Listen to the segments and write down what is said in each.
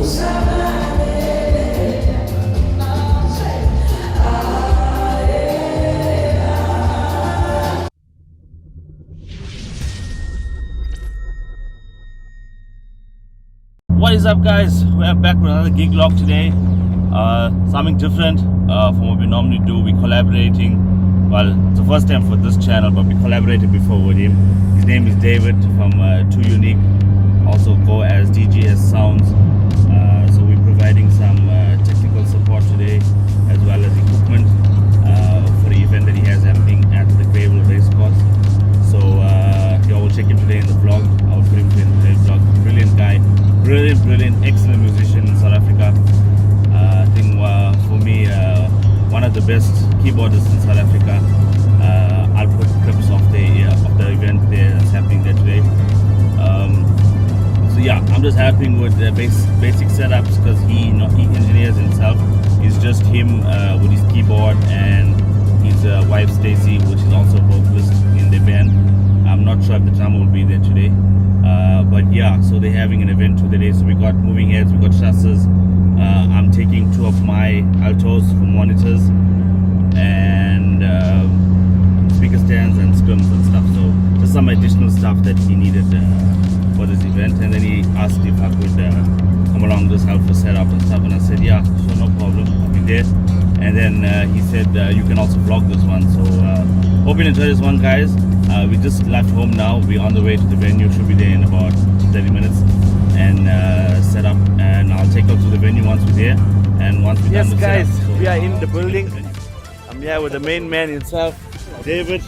What is up, guys? We are back with another gig log today. Something different from what we normally do. We're collaborating. Well, it's the first time for this channel, but we collaborated before with him. His name is David from 2unique, also go as DGS Sounds. So we're providing some technical support today, as well as equipment for the event that he has happening at the Gravel race course. So you will check him today in the vlog. I'll put him in the vlog. Brilliant guy. Brilliant, excellent musician in South Africa. I think for me, one of the best keyboardists in South Africa. I'll put clips of the event there that's happening there today. So yeah, I'm just helping with the basic setups because he engineers himself. It's just him with his keyboard and his wife Stacy, which is also a vocalist in the band. I'm not sure if the drummer will be there today. But yeah, so they're having an event today. So we got moving heads, we got chasseurs. I'm taking two of my altos for monitors and speaker stands and scrims and stuff. So just some additional stuff that he needed for this event. And then he asked if I could come along, just help for setup and stuff. And I said, yeah, sure, no problem, I'll be there. And then he said, you can also vlog this one. So hope you enjoy this one, guys. We just left home now. We're on the way to the venue. Should be there in about 30 minutes and set up. And I'll take out to the venue once we're there. And once we're done with guys, setup, so we are in the take building. out to venue. I'm here with the main man himself, David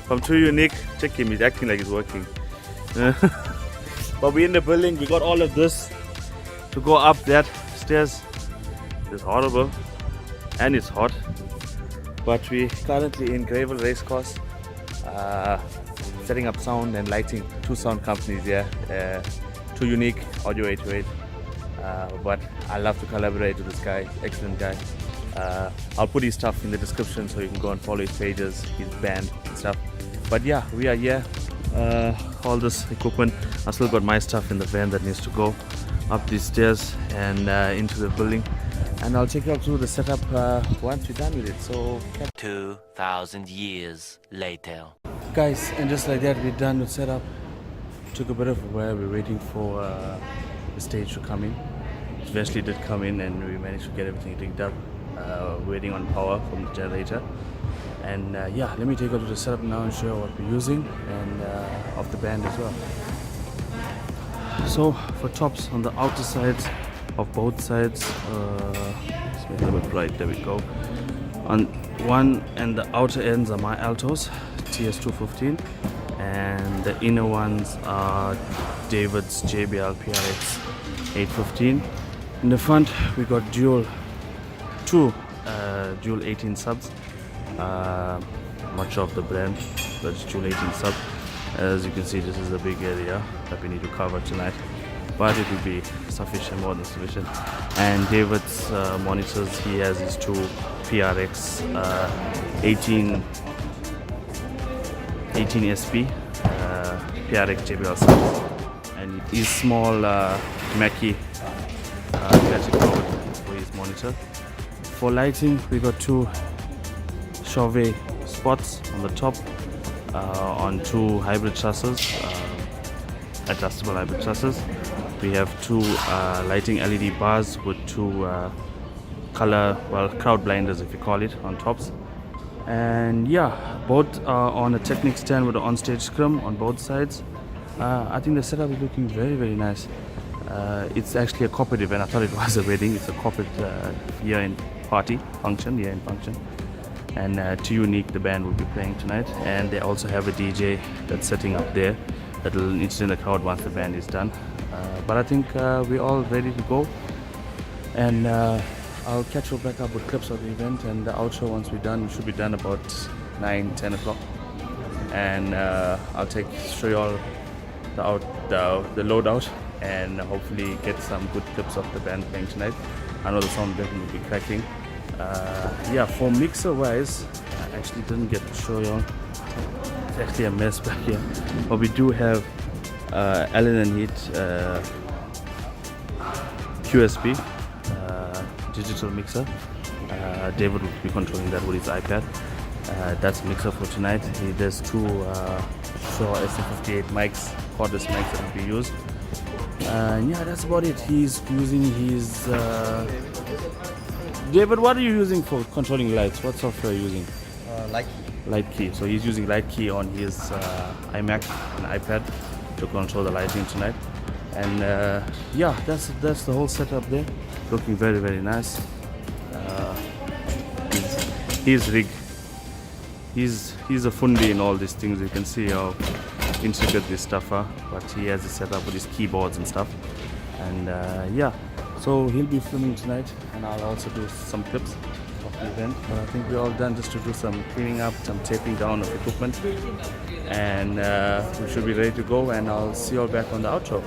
from 2unique. Check him, he's acting like he's working. But we're in the building. We got all of this to go up that stairs. It's horrible and it's hot. But we're currently in Gravel race course. Setting up sound and lighting. Two sound companies here, 2unique, Audio 808. But I love to collaborate with this guy, excellent guy. I'll put his stuff in the description so you can go and follow his pages, his band and stuff. But yeah, we are here. All this equipment. I still got my stuff in the van that needs to go up these stairs and into the building. And I'll take you up through the setup once we're done with it. So 2,000 years later. guys, and just like that we're done with setup. Took a bit of a while. We're waiting for the stage to come in. It eventually did come in and we managed to get everything rigged up. Waiting on power from the generator. And yeah, let me take you to the setup now and show you what we're using and of the band as well. So for tops on the outer sides of both sides, let's make it a little bit bright, there we go. On one and the outer ends are my altos, TS215, and the inner ones are David's JBL PRX 815. In the front we got two dual 18 subs. Not sure of the brand, but it's dual 18 sub. As you can see, this is a big area that we need to cover tonight, but it will be sufficient, more than sufficient. And David's monitors, he has his two PRX 18 SP PRX JBL subs, and his small Mackie plastic cover for his monitor. For lighting, we got two Chauvet spots on the top on two hybrid chassis, adjustable hybrid chassis. We have two lighting LED bars with two color, well, crowd blinders if you call it, on tops. And yeah, both are on a Technic stand with an onstage scrum on both sides. I think the setup is looking very nice. It's actually a corporate event. I thought it was a wedding. It's a corporate year-end function. And 2unique, the band will be playing tonight, and they also have a DJ that's setting up there that will entertain the crowd once the band is done. But I think we're all ready to go, and I'll catch you back up with clips of the event and the outro once we're done. We should be done about 9-10 o'clock, and I'll show you all the loadout and hopefully get some good clips of the band playing tonight. I know the sound definitely will be cracking. Yeah, for mixer wise, I actually didn't get to show you. It's actually a mess back here, but we do have Allen and Heath QSP digital mixer. David will be controlling that with his iPad. That's mixer for tonight. There's two Shaw SM58 mics, cordless mics that will be used. And yeah, that's about it. He's using his David, what are you using for controlling lights? What software are you using? Light key. So he's using light key on his iMac and iPad to control the lighting tonight. And yeah, that's the whole setup there. Looking very, very nice. His rig. He's a fundi in all these things. You can see how intricate this stuff are. But he has it set up with his keyboards and stuff. And yeah, so he'll be filming tonight, and I'll also do some clips of the event. But I think we're all done, just to do some cleaning up, some taping down of equipment, and we should be ready to go. And I'll see you all back on the outro.